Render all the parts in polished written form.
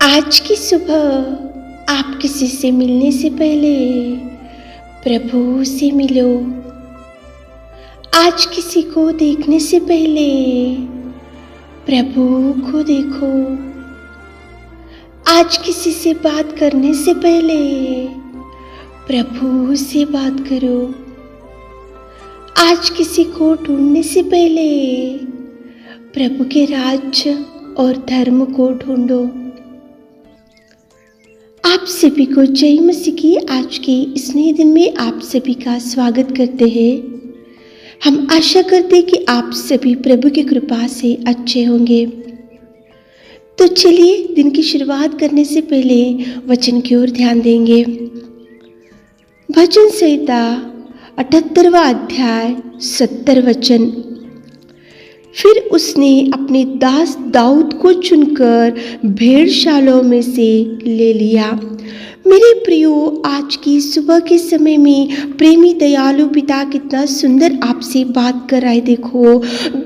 आज की सुबह आप किसी से मिलने से पहले प्रभु से मिलो। आज किसी को देखने से पहले प्रभु को देखो। आज किसी से बात करने से पहले प्रभु से बात करो। आज किसी को ढूंढने से पहले प्रभु के राज्य और धर्म को ढूंढो। आप सभी को जय मसीह की आज के इस नए दिन में आप सभी का स्वागत करते हैं। हम आशा करते हैं कि आप सभी प्रभु की कृपा से अच्छे होंगे। तो चलिए दिन की शुरुआत करने से पहले वचन की ओर ध्यान देंगे। भजन संहिता 78वां अध्याय 70 वचन। फिर उसने अपने दास दाऊद को चुनकर भेड़शालाओं में से ले लिया। मेरे प्रियो, आज की सुबह के समय में प्रेमी दयालु पिता कितना सुंदर आपसे बात कर रहा है। देखो,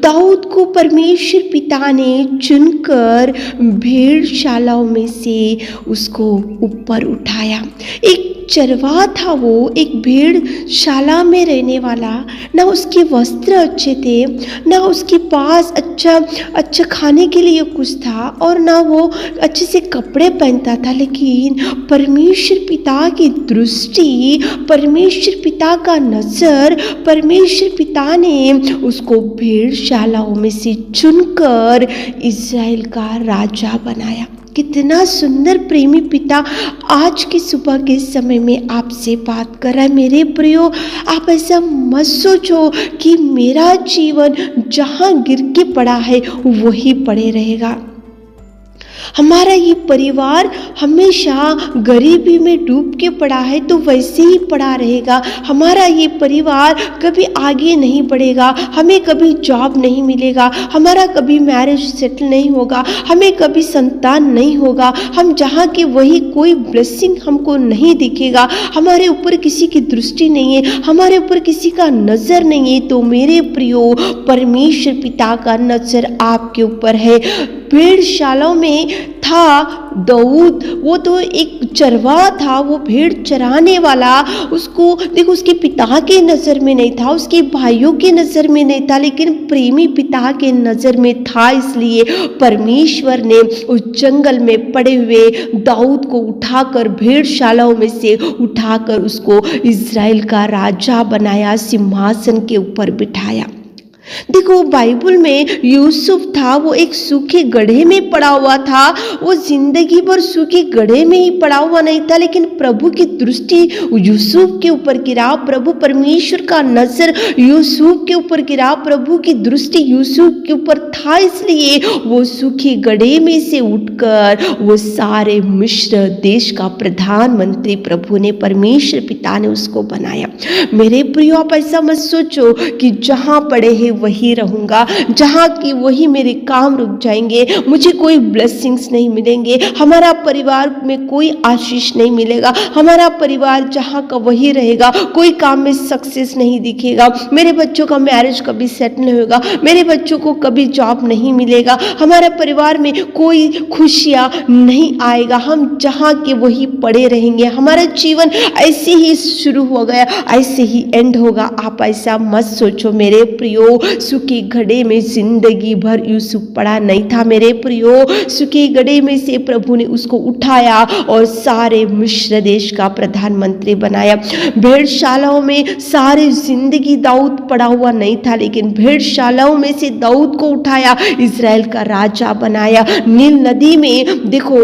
दाऊद को परमेश्वर पिता ने चुनकर भेड़शालाओं में से उसको ऊपर उठाया। एक चरवाहा था, वो एक भेड़शाला में रहने वाला। ना उसके वस्त्र अच्छे थे, ना उसके पास अच्छा खाने के लिए कुछ था, और ना वो अच्छे से कपड़े पहनता था। लेकिन परमेश्वर पिता की दृष्टि, परमेश्वर पिता का नजर, परमेश्वर पिता ने उसको भेड़शालाओं में से चुनकर इज़राइल का राजा बनाया। कितना सुंदर प्रेमी पिता आज की सुबह के समय में आपसे बात कर रहा है। मेरे प्रियो, आप ऐसा मत सोचो कि मेरा जीवन जहाँ गिर के पड़ा है वही पड़े रहेगा। हमारा ये परिवार हमेशा गरीबी में डूब के पड़ा है तो वैसे ही पड़ा रहेगा। हमारा ये परिवार कभी आगे नहीं बढ़ेगा, हमें कभी जॉब नहीं मिलेगा, हमारा कभी मैरिज सेटल नहीं होगा, हमें कभी संतान नहीं होगा, हम जहाँ के वही कोई ब्लेसिंग हमको नहीं दिखेगा, हमारे ऊपर किसी की दृष्टि नहीं है, हमारे ऊपर किसी का नज़र नहीं है। तो मेरे प्रियो, परमेश्वर पिता का नज़र आपके ऊपर है। भेड़शालाओं में था दाऊद, वो तो एक चरवाहा था, वो भेड़ चराने वाला। उसको देखो, उसके पिता के नज़र में नहीं था, उसके भाइयों के नज़र में नहीं था, लेकिन प्रेमी पिता के नज़र में था। इसलिए परमेश्वर ने उस जंगल में पड़े हुए दाऊद को उठाकर, भेड़शालाओं में से उठाकर उसको इज़राइल का राजा बनाया, सिंहासन के ऊपर बिठाया। देखो, बाइबल में यूसुफ था, वो एक सूखे गड्ढे में पड़ा हुआ था। वो जिंदगी भर सूखे गड्ढे में ही पड़ा हुआ नहीं था, लेकिन प्रभु की दृष्टि यूसुफ के ऊपर गिरा। प्रभु परमेश्वर का नजर यूसुफ के ऊपर गिरा, प्रभु की दृष्टि यूसुफ के ऊपर था। इसलिए वो सूखे गड्ढे में से उठकर वो सारे मिस्र देश का प्रधानमंत्री प्रभु ने, परमेश्वर पिता ने उसको बनाया। मेरे प्रियो, आप ऐसा मत सोचो कि जहाँ पड़े हैं वही रहूंगा, जहाँ की वही मेरे काम रुक जाएंगे, मुझे कोई ब्लेसिंग्स नहीं मिलेंगे, हमारा परिवार में कोई आशीष नहीं मिलेगा, हमारा परिवार जहाँ का वही रहेगा, कोई काम में सक्सेस नहीं दिखेगा, मेरे बच्चों का मैरिज कभी सेट नहीं होगा, मेरे बच्चों को कभी जॉब नहीं मिलेगा, हमारे परिवार में कोई खुशियाँ नहीं आएगा, हम जहाँ के वही पड़े रहेंगे, हमारा जीवन ऐसे ही शुरू हो गया, ऐसे ही एंड होगा। आप ऐसा मत सोचो मेरे प्रियो। सूखे गड्ढे में जिंदगी भर यूसुफ पड़ा नहीं था। मेरे प्रियो, सूखे गड्ढे में से प्रभु ने उसको उठाया और सारे मिस्र देश का प्रधानमंत्री बनाया। भेड़शालाओं में सारे जिंदगी दाऊद पड़ा हुआ नहीं था, लेकिन भेड़शालाओं में से दाऊद को उठाया, इज़राइल का राजा बनाया। नील नदी में देखो,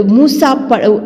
मूसा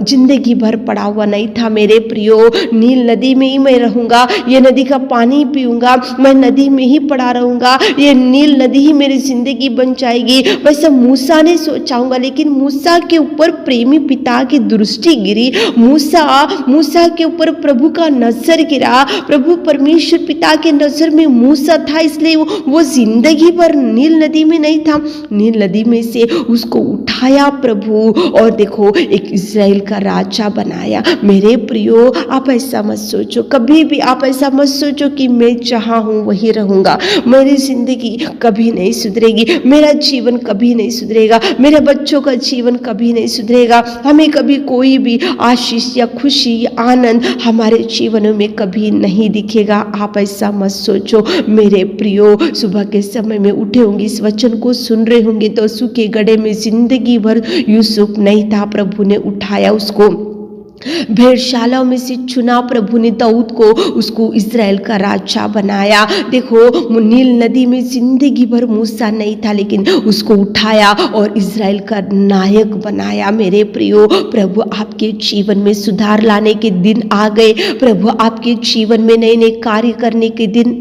जिंदगी भर पड़ा हुआ नहीं था। मेरे प्रियो, नील नदी में ही मैं रहूंगा, ये नदी का पानी पीऊंगा, मैं नदी में ही पड़ा रहूंगा, ये नील नदी ही मेरी जिंदगी बन जाएगी, वैसे मूसा ने सोचाऊंगा। लेकिन मूसा के ऊपर प्रेमी पिता की दृष्टि गिरी, मूसा के ऊपर प्रभु का नजर गिरा। प्रभु परमेश्वर पिता के नजर में मूसा था, इसलिए वो जिंदगी भर नील नदी में नहीं था। नील नदी में से उसको उठाया प्रभु, और देखो एक इज़राइल का राजा बनाया। मेरे प्रियो, आप ऐसा मत सोचो, कभी भी आप ऐसा मत सोचो कि मैं जहाँ हूँ वही रहूंगा, मेरी ज़िंदगी कभी नहीं सुधरेगी, मेरा जीवन कभी नहीं सुधरेगा, मेरे बच्चों का जीवन कभी नहीं सुधरेगा, हमें कभी कोई भी आशीष या खुशी या आनंद हमारे जीवनों में कभी नहीं दिखेगा। आप ऐसा मत सोचो मेरे प्रियो। सुबह के समय में उठे होंगे, इस वचन को सुन रहे होंगे तो सूखे गड्ढे में जिंदगी भर यूसुफ नहीं था, प्रभु ने उठाया उसको, भेड़शालाओं में से चुना प्रभु ने दाऊद को, उसको इज़राइल का राजा बनाया। देखो नील नदी में जिंदगी भर मूसा नहीं था, लेकिन उसको उठाया और इज़राइल का नायक बनाया। मेरे प्रियो, प्रभु आपके जीवन में सुधार लाने के दिन आ गए। प्रभु आपके जीवन में नए नए कार्य करने के दिन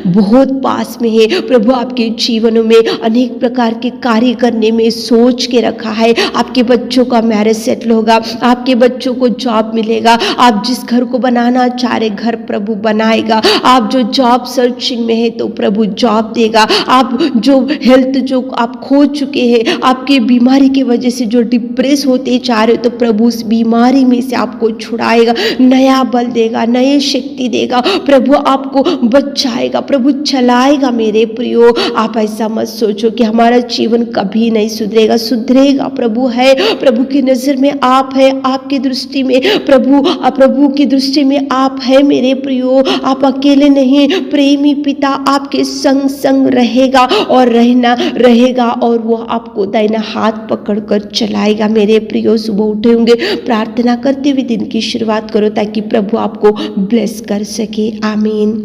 बहुत पास में है। प्रभु आपके जीवनों में अनेक प्रकार के कार्य करने में सोच के रखा है। आपके बच्चों का मैरिज सेटल होगा, आपके बच्चों को जॉब मिलेगा, आप जिस घर को बनाना चाह रहे घर प्रभु बनाएगा। आप जो जॉब सर्चिंग में है तो प्रभु जॉब देगा। आप जो हेल्थ जो आप खो चुके हैं, आपके बीमारी की वजह से जो डिप्रेस होते जा रहे हो तो प्रभु उस बीमारी में से आपको छुड़ाएगा, नया बल देगा, नई शक्ति देगा, प्रभु आपको बचाएगा, प्रभु चलाएगा। मेरे प्रियो, आप ऐसा मत सोचो कि हमारा जीवन कभी नहीं सुधरेगा, सुधरेगा। प्रभु है, प्रभु की नज़र में आप है, आपकी दृष्टि में प्रभु की दृष्टि में आप है। मेरे प्रियो, आप अकेले नहीं, प्रेमी पिता आपके संग संग रहेगा और रहना रहेगा और वो आपको दाहिना हाथ पकड़कर चलाएगा। मेरे प्रियो, सुबह उठे होंगे, प्रार्थना करते हुए दिन की शुरुआत करो ताकि प्रभु आपको ब्लेस कर सके। आमीन।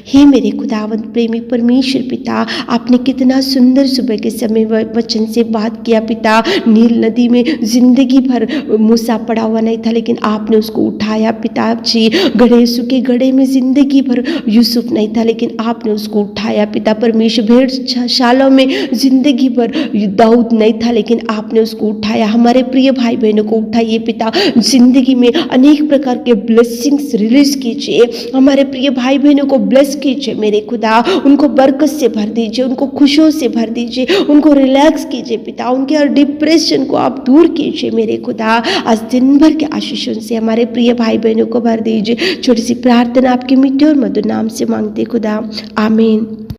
हे मेरे खुदावंत प्रेमी परमेश्वर पिता, आपने कितना सुंदर सुबह के समय वचन से बात किया पिता। नील नदी में जिंदगी भर मूसा पड़ा हुआ नहीं था, लेकिन आपने उसको उठाया पिताजी। गड्ढे सूखे गड्ढे में जिंदगी भर यूसुफ नहीं था, लेकिन आपने उसको उठाया पिता परमेश्वर। भेड़शालाओं में जिंदगी भर दाऊद नहीं था, लेकिन आपने उसको उठाया। हमारे प्रिय भाई बहनों को उठाइए पिता, जिंदगी में अनेक प्रकार के ब्लेसिंग्स रिलीज कीजिए। हमारे प्रिय भाई बहनों को ब्लेस कीजिए मेरे खुदा, उनको बरकत से भर दीजिए, उनको खुशियों से भर दीजिए, उनको रिलैक्स कीजिए पिता, उनके हर डिप्रेशन को आप दूर कीजिए मेरे खुदा। आज दिन भर के आशीषों से हमारे प्रिय भाई बहनों को भर दीजिए। छोटी सी प्रार्थना आपके मीठे और मधुर नाम से मांगते खुदा, आमीन।